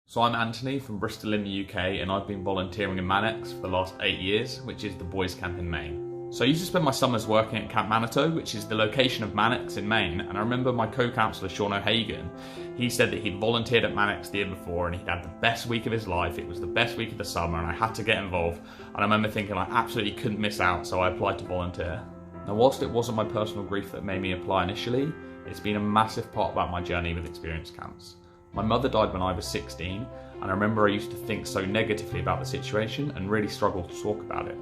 So I'm Anthony from Bristol in the UK, and I've been volunteering in Manx for the last 8 years, which is the boys' camp in Maine. So I used to spend my summers working at Camp Manitou, which is the location of Manx in Maine, and I remember my co-counsellor Sean O'Hagan, he said that he'd volunteered at Manx the year before and he'd had the best week of his life. It was the best week of the summer and I had to get involved, and I remember thinking I absolutely couldn't miss out, so I applied to volunteer. Now whilst it wasn't my personal grief that made me apply initially, it's been a massive part about my journey with experience camps. My mother died when I was 16, and I remember I used to think so negatively about the situation and really struggled to talk about it.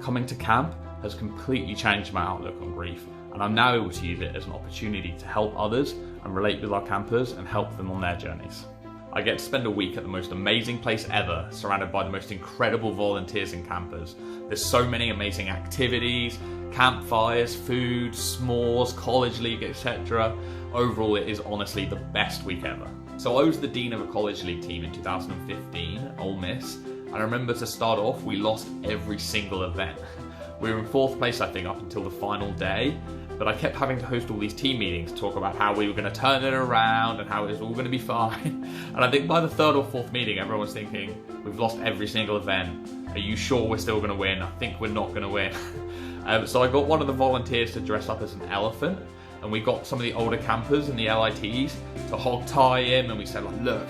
Coming to camp has completely changed my outlook on grief, and I'm now able to use it as an opportunity to help others and relate with our campers and help them on their journeys. I get to spend a week at the most amazing place ever, surrounded by the most incredible volunteers and campers. There's so many amazing activities, campfires, food, s'mores, college league, etc. Overall, it is honestly the best week ever. So I was the dean of a college league team in 2015, Ole Miss, and I remember to start off, we lost every single event. We were in 4th place, I think, up until the final day, but I kept having to host all these team meetings to talk about how we were going to turn it around and how it was all going to be fine. And I think by the 3rd or 4th meeting, everyone was thinking, we've lost every single event. Are you sure we're still going to win? I think we're not going to win. So I got one of the volunteers to dress up as an elephant, and we got some of the older campers and the LITs to hog tie him, and we said, look,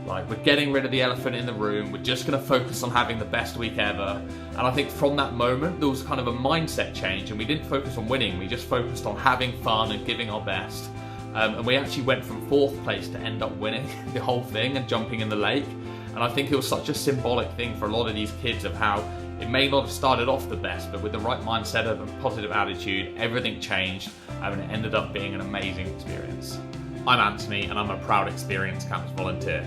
we're getting rid of the elephant in the room, we're just going to focus on having the best week ever. And I think from that moment there was kind of a mindset change, and we didn't focus on winning, we just focused on having fun and giving our best. And we actually went from 4th place to end up winning the whole thing and jumping in the lake. And I think it was such a symbolic thing for a lot of these kids of how it may not have started off the best, but with the right mindset of a positive attitude, everything changed, and it ended up being an amazing experience. I'm Anthony, and I'm a proud Experience Camps volunteer.